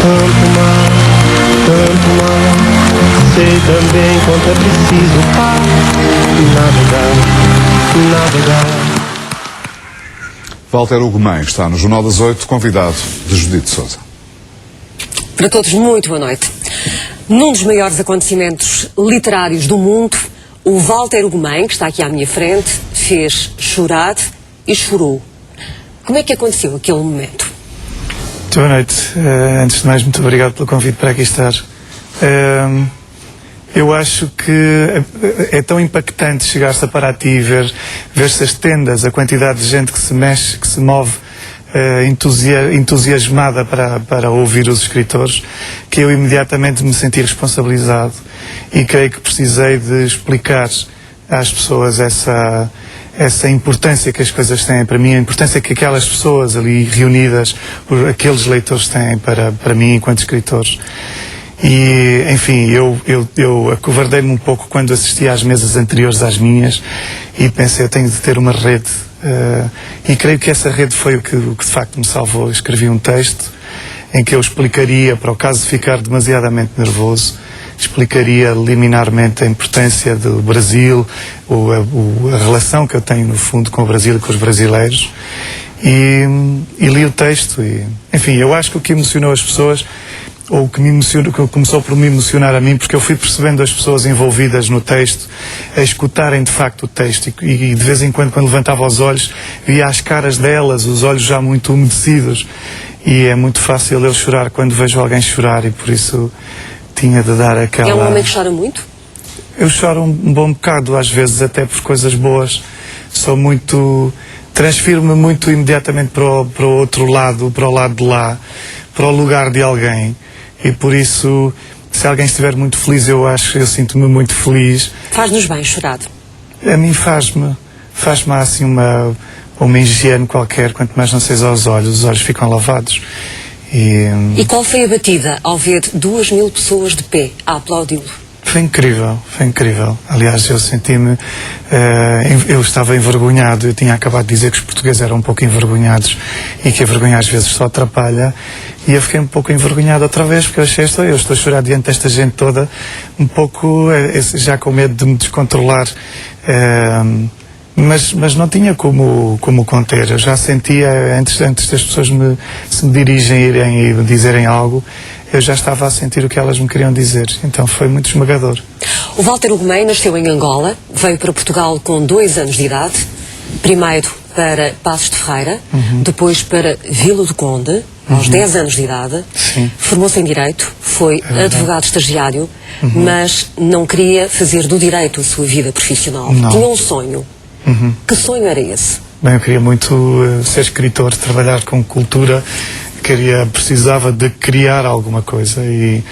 tanto mar. Sei também quanto é preciso navegar. Walter Ugumem está no Jornal das 8, convidado de Judite Sousa. Para todos, muito boa noite. Num dos maiores acontecimentos literários do mundo, o Walter Ugumem, que está aqui à minha frente, fez chorar e chorou. Como é que aconteceu aquele momento? Muito boa noite. Antes de mais, muito obrigado pelo convite para aqui estar. Eu acho que é tão impactante chegar-se a Paraty e ver-se as tendas, a quantidade de gente que se mexe, que se move entusiasmada para ouvir os escritores, que eu imediatamente me senti responsabilizado e creio que precisei de explicar às pessoas essa importância que as coisas têm para mim, a importância que aquelas pessoas ali reunidas, aqueles leitores têm para mim enquanto escritores. E, enfim, eu acovardei-me um pouco quando assisti às mesas anteriores às minhas e pensei, eu tenho de ter uma rede. E creio que essa rede foi o que de facto me salvou. Eu escrevi um texto em que eu explicaria, para o caso de ficar demasiadamente nervoso, explicaria liminarmente a importância do Brasil, a relação que eu tenho no fundo com o Brasil e com os brasileiros. E li o texto e, enfim, eu acho que o que emocionou as pessoas, ou que começou por me emocionar a mim, porque eu fui percebendo as pessoas envolvidas no texto, a escutarem de facto o texto, e de vez em quando levantava os olhos, via as caras delas, os olhos já muito umedecidos, e é muito fácil eu chorar quando vejo alguém chorar, e por isso tinha de dar aquela... É um homem que chora muito? Eu choro um bom bocado, às vezes até por coisas boas. Sou muito... transfiro-me muito imediatamente para o outro lado, para o lado de lá, para o lugar de alguém. E por isso, se alguém estiver muito feliz, eu sinto-me muito feliz. Faz-nos bem chorar? A mim faz-me assim uma higiene qualquer, quanto mais não seja aos olhos, os olhos ficam lavados. E qual foi a batida ao ver 2.000 pessoas de pé a aplaudi-lo? Foi incrível, foi incrível. Aliás, eu senti-me... eu estava envergonhado. Eu tinha acabado de dizer que os portugueses eram um pouco envergonhados e que a vergonha às vezes só atrapalha. E eu fiquei um pouco envergonhado outra vez, porque eu estou a chorar diante desta gente toda, um pouco já com medo de me descontrolar. Mas não tinha como conter. Eu já sentia, antes das pessoas se me dirigirem e dizerem algo, eu já estava a sentir o que elas me queriam dizer. Então foi muito esmagador. O Walter Ugumem nasceu em Angola, veio para Portugal com 2 anos de idade, primeiro para Passos de Ferreira, depois para Vila do Conde, aos 10 anos de idade. Formou-se em Direito, foi advogado estagiário, mas não queria fazer do Direito a sua vida profissional. Não. Tinha um sonho. Que sonho era esse? Bem, eu queria muito ser escritor, trabalhar com cultura, precisava de criar alguma coisa e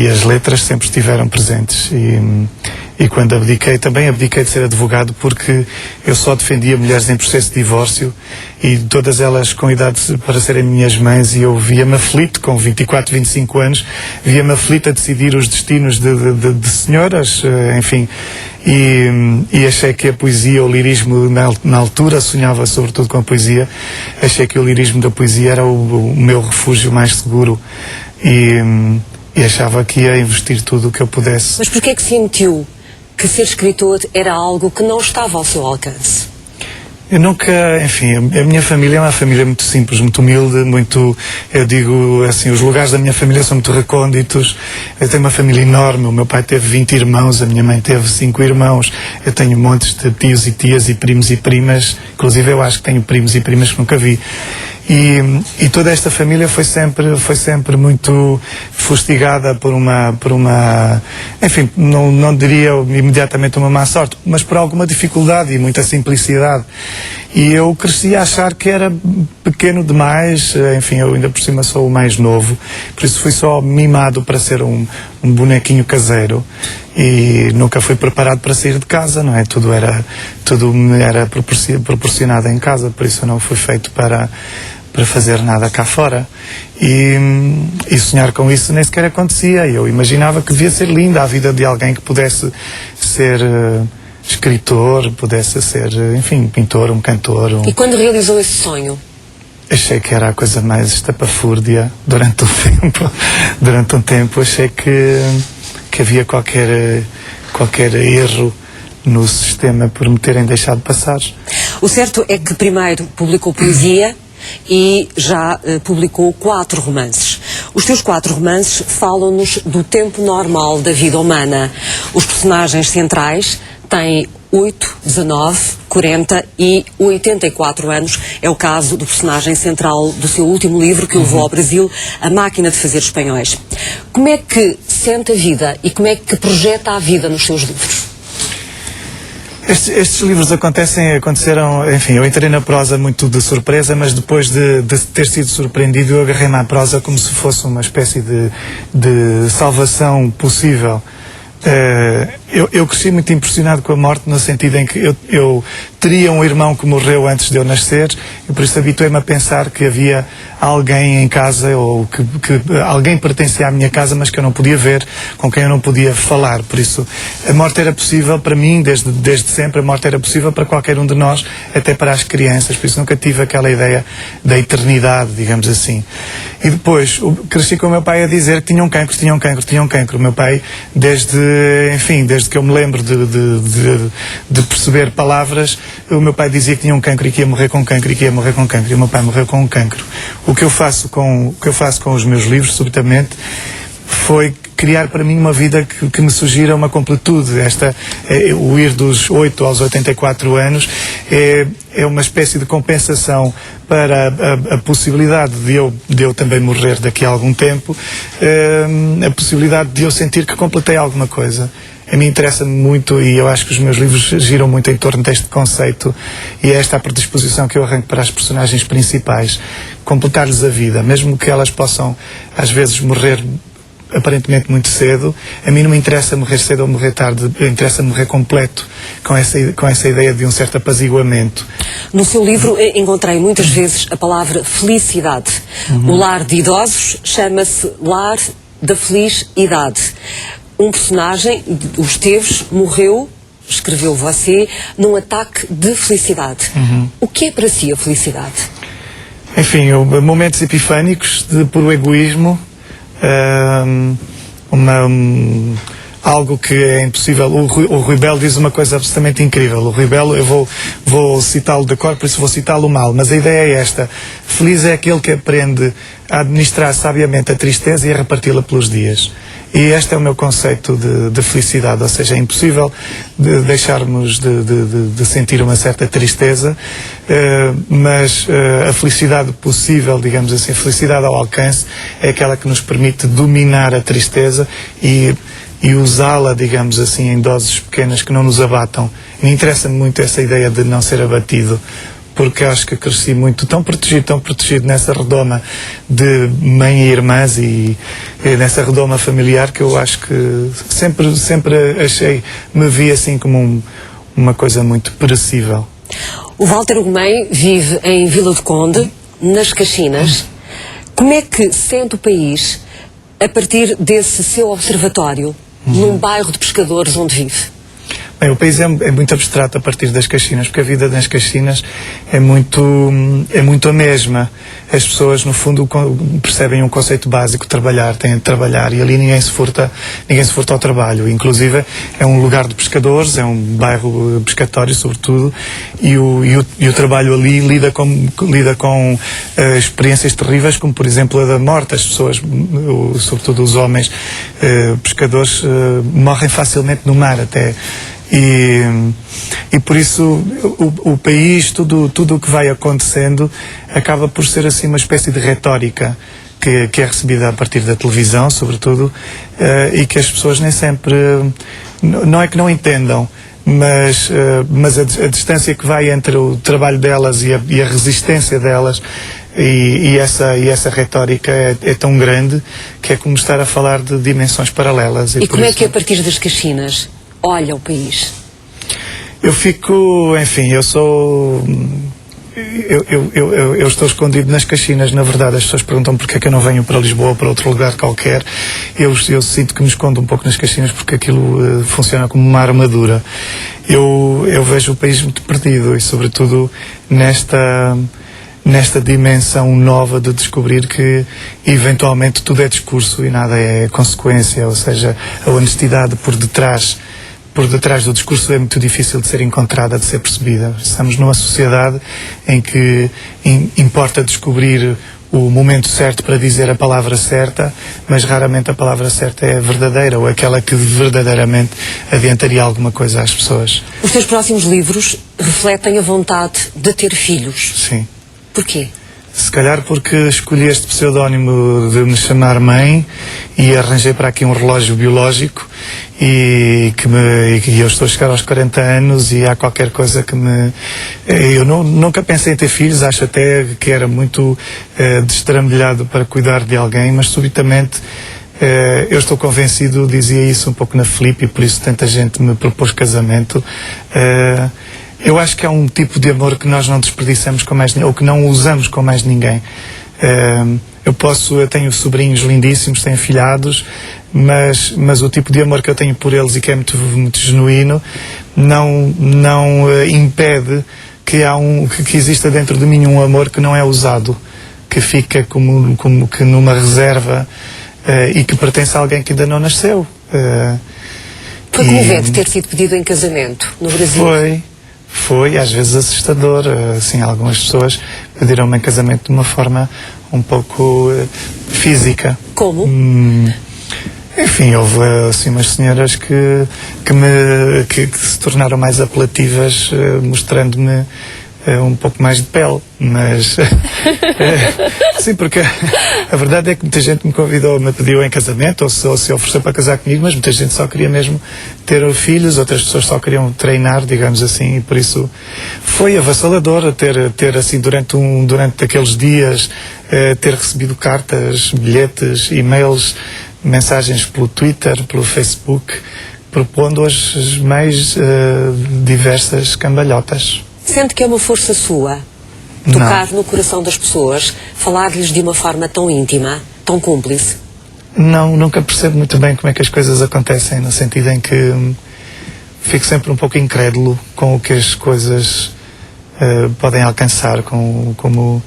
as letras sempre estiveram presentes e quando abdiquei, também abdiquei de ser advogado porque eu só defendia mulheres em processo de divórcio e todas elas com idade para serem minhas mães, e eu via-me aflito com 24, 25 anos, via-me aflito a decidir os destinos de senhoras, enfim. E achei que a poesia, o lirismo, na altura sonhava sobretudo com a poesia, achei que o lirismo da poesia era o meu refúgio mais seguro e achava que ia investir tudo o que eu pudesse. Mas porquê é que sentiu que ser escritor era algo que não estava ao seu alcance? Eu nunca, enfim, a minha família é uma família muito simples, muito humilde, eu digo assim, os lugares da minha família são muito recônditos. Eu tenho uma família enorme, o meu pai teve 20 irmãos, a minha mãe teve 5 irmãos, eu tenho montes de tios e tias e primos e primas, inclusive eu acho que tenho primos e primas que nunca vi. E toda esta família foi sempre muito fustigada por uma enfim, não diria imediatamente uma má sorte, mas por alguma dificuldade e muita simplicidade. E eu cresci a achar que era pequeno demais, enfim, eu ainda por cima sou o mais novo, por isso fui só mimado para ser um bonequinho caseiro e nunca fui preparado para sair de casa, não é? Tudo me era proporcionado em casa, por isso eu não fui feito para fazer nada cá fora. E sonhar com isso nem sequer acontecia. Eu imaginava que devia ser linda a vida de alguém que pudesse ser escritor, pudesse ser, enfim, pintor, um cantor. E quando realizou esse sonho? achei que era a coisa mais estapafúrdia durante um tempo achei que havia qualquer erro no sistema por me terem deixado passar. O certo é que primeiro publicou poesia e já publicou 4 romances. Os teus 4 romances falam-nos do tempo normal da vida humana. Os personagens centrais têm 8, 19, 40 e 84 anos. É o caso do personagem central do seu último livro, que o levou ao Brasil, A Máquina de Fazer Espanhóis. Como é que sente a vida e como é que projeta a vida nos seus livros? Estes livros aconteceram, enfim, eu entrei na prosa muito de surpresa, mas depois de ter sido surpreendido, eu agarrei-me à prosa como se fosse uma espécie de salvação possível. Eu cresci muito impressionado com a morte, no sentido em que eu teria um irmão que morreu antes de eu nascer, e por isso habituei-me a pensar que havia alguém em casa, ou que alguém pertencia à minha casa, mas que eu não podia ver, com quem eu não podia falar. Por isso a morte era possível para mim, desde sempre. A morte era possível para qualquer um de nós, até para as crianças. Por isso nunca tive aquela ideia da eternidade, digamos assim. E depois cresci com o meu pai a dizer que tinha um cancro. O meu pai, desde que eu me lembro de perceber palavras, o meu pai dizia que tinha um cancro e que ia morrer com cancro e o meu pai morreu com um cancro. O que eu faço com os meus livros, subitamente, foi criar para mim uma vida que me sugira uma completude. O ir dos 8 aos 84 anos é uma espécie de compensação para a possibilidade de eu também morrer daqui a algum tempo, a possibilidade de eu sentir que completei alguma coisa. A mim interessa-me muito, e eu acho que os meus livros giram muito em torno deste conceito, e é esta a predisposição que eu arranco para as personagens principais, completar-lhes a vida, mesmo que elas possam às vezes morrer aparentemente muito cedo. A mim não me interessa morrer cedo ou morrer tarde, interessa morrer completo, com essa ideia de um certo apaziguamento. No seu livro encontrei muitas vezes a palavra felicidade. O lar de idosos chama-se Lar da Feliz Idade. Um personagem, o Esteves, morreu, escreveu você, num ataque de felicidade. O que é para si a felicidade? Enfim, momentos epifânicos de puro egoísmo, algo que é impossível. O Rui Belo diz uma coisa absolutamente incrível. O Rui Belo, eu vou citá-lo de cor, por isso vou citá-lo mal, mas a ideia é esta: feliz é aquele que aprende a administrar sabiamente a tristeza e a reparti-la pelos dias. E este é o meu conceito de felicidade, ou seja, é impossível deixarmos de sentir uma certa tristeza, mas a felicidade possível, digamos assim, a felicidade ao alcance, é aquela que nos permite dominar a tristeza e usá-la, digamos assim, em doses pequenas que não nos abatam. E me interessa-me muito essa ideia de não ser abatido, porque acho que cresci muito tão protegido nessa redoma de mãe e irmãs e nessa redoma familiar, que eu acho que sempre me vi assim como uma coisa muito perecível. O Walter Ugumem vive em Vila do Conde, nas Caxinas. Como é que sente o país a partir desse seu observatório, num bairro de pescadores onde vive? Bem, o país é muito abstrato a partir das Caxinas, porque a vida nas Caxinas é muito a mesma. As pessoas, no fundo, percebem um conceito básico: trabalhar, têm de trabalhar, e ali ninguém se furta ao trabalho. Inclusive, é um lugar de pescadores, é um bairro pescatório, sobretudo, e o trabalho ali lida com experiências terríveis, como, por exemplo, a da morte. As pessoas, sobretudo os homens pescadores, morrem facilmente no mar até. E por isso o país, tudo o que vai acontecendo, acaba por ser assim uma espécie de retórica que é recebida a partir da televisão, sobretudo, e que as pessoas nem sempre, não é que não entendam, mas a distância que vai entre o trabalho delas e a resistência delas e essa retórica é tão grande que é como estar a falar de dimensões paralelas. E como é que a partir das Caxinas olha o país? Eu fico, enfim, eu estou escondido nas Caxinas, na verdade. As pessoas perguntam porque é que eu não venho para Lisboa ou para outro lugar qualquer. Eu sinto que me escondo um pouco nas Caxinas, porque aquilo funciona como uma armadura. Eu vejo o país muito perdido, e sobretudo nesta dimensão nova de descobrir que eventualmente tudo é discurso e nada é consequência, ou seja, a honestidade por detrás do discurso é muito difícil de ser encontrada, de ser percebida. Estamos numa sociedade em que importa descobrir o momento certo para dizer a palavra certa, mas raramente a palavra certa é verdadeira ou aquela que verdadeiramente adiantaria alguma coisa às pessoas. Os teus próximos livros refletem a vontade de ter filhos. Sim. Porquê? Se calhar porque escolhi este pseudónimo de me chamar mãe e arranjei para aqui um relógio biológico e eu estou a chegar aos 40 anos e há qualquer coisa que me... Eu nunca pensei em ter filhos, acho até que era muito destrambelhado para cuidar de alguém, mas subitamente eu estou convencido, dizia isso um pouco na Flip e por isso tanta gente me propôs casamento. Eu acho que é um tipo de amor que nós não desperdiçamos com mais ninguém, ou que não usamos com mais ninguém. Eu tenho sobrinhos lindíssimos, tenho filhados, mas o tipo de amor que eu tenho por eles e que é muito, muito genuíno, não impede que exista dentro de mim um amor que não é usado, que fica como que numa reserva e que pertence a alguém que ainda não nasceu. Foi comovente ter sido pedido em casamento no Brasil? Foi às vezes assustador, assim, algumas pessoas pediram-me em casamento de uma forma um pouco física. Como? Enfim, houve assim umas senhoras que se tornaram mais apelativas, mostrando-me um pouco mais de pele, mas sim, porque a verdade é que muita gente me convidou, me pediu em casamento ou se ofereceu para casar comigo, mas muita gente só queria mesmo ter filhos, outras pessoas só queriam treinar, digamos assim, e por isso foi avassalador ter assim durante aqueles dias ter recebido cartas, bilhetes, e-mails, mensagens pelo Twitter, pelo Facebook, propondo as mais diversas cambalhotas. Sente que é uma força sua tocar no coração das pessoas, falar-lhes de uma forma tão íntima, tão cúmplice? Não, nunca percebo muito bem como é que as coisas acontecem, no sentido em que fico sempre um pouco incrédulo com o que as coisas podem alcançar, como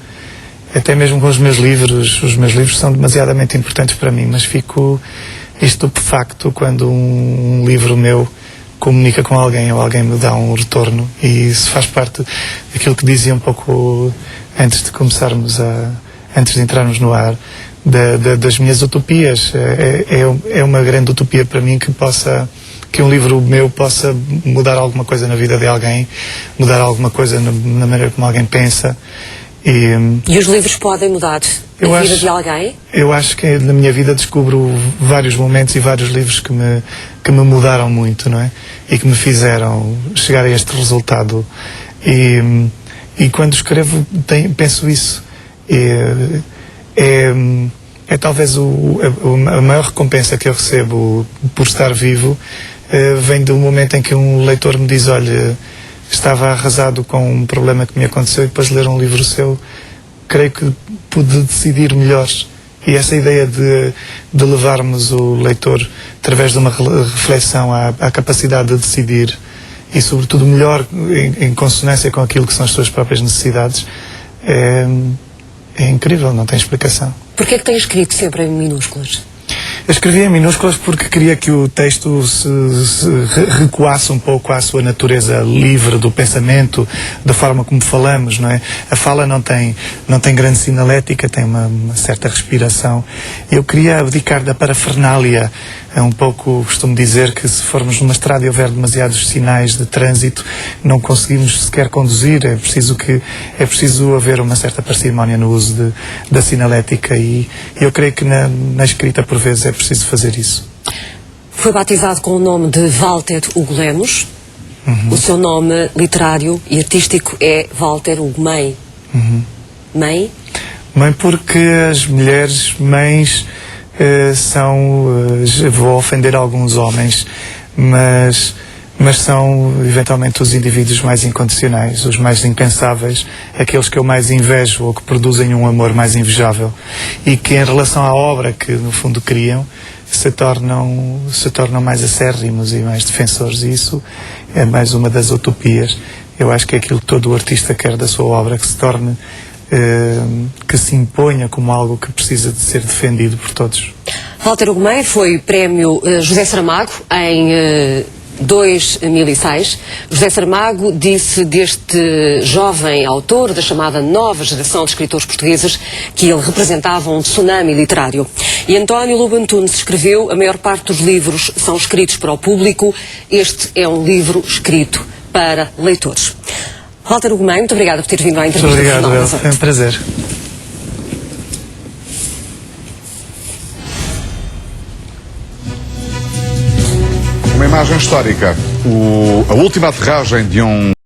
até mesmo com os meus livros. Os meus livros são demasiadamente importantes para mim, mas fico estupefacto quando um livro meu comunica com alguém ou alguém me dá um retorno, e isso faz parte daquilo que dizia um pouco antes de entrarmos no ar, das minhas utopias. É uma grande utopia para mim que um livro meu possa mudar alguma coisa na vida de alguém, mudar alguma coisa na maneira como alguém pensa. E os livros podem mudar a vida de alguém? Eu acho que na minha vida descubro vários momentos e vários livros que me mudaram muito, não é? E que me fizeram chegar a este resultado. E quando escrevo penso isso. É talvez a maior recompensa que eu recebo por estar vivo, vem do momento em que um leitor me diz: olha, estava arrasado com um problema que me aconteceu e depois de ler um livro seu, creio que pude decidir melhor. E essa ideia de levarmos o leitor, através de uma reflexão, à capacidade de decidir e, sobretudo, melhor em consonância com aquilo que são as suas próprias necessidades, é incrível, não tem explicação. Porquê é que tem escrito sempre em minúsculas? Eu escrevi em minúsculas porque queria que o texto se recuasse um pouco à sua natureza livre do pensamento, da forma como falamos, não é? A fala não tem grande sinalética, tem uma certa respiração. Eu queria abdicar da parafernália. Um pouco, costumo dizer que se formos numa estrada e houver demasiados sinais de trânsito, não conseguimos sequer conduzir. É preciso haver uma certa parcimónia no uso da sinalética, e eu creio que na escrita, por vezes, é preciso fazer isso. Foi batizado com o nome de Walter Hugo Lemos. O seu nome literário e artístico é Walter Hugo Mãe. Mãe? Mãe porque as mulheres mães vou ofender alguns homens, mas são eventualmente os indivíduos mais incondicionais, os mais impensáveis, aqueles que eu mais invejo ou que produzem um amor mais invejável, e que em relação à obra que no fundo criam se tornam mais acérrimos e mais defensores, e isso é mais uma das utopias. Eu acho que é aquilo que todo o artista quer da sua obra, que se torne que se imponha como algo que precisa de ser defendido por todos. Walter Ugumem foi prémio José Saramago em 2006. José Saramago disse deste jovem autor, da chamada nova geração de escritores portugueses, que ele representava um tsunami literário. E António Lobo Antunes escreveu: a maior parte dos livros são escritos para o público, este é um livro escrito para leitores. Walter Ugumem, muito obrigada por ter vindo à entrevista. Muito obrigado, Bel. Foi um prazer. Uma imagem histórica. A última aterragem de um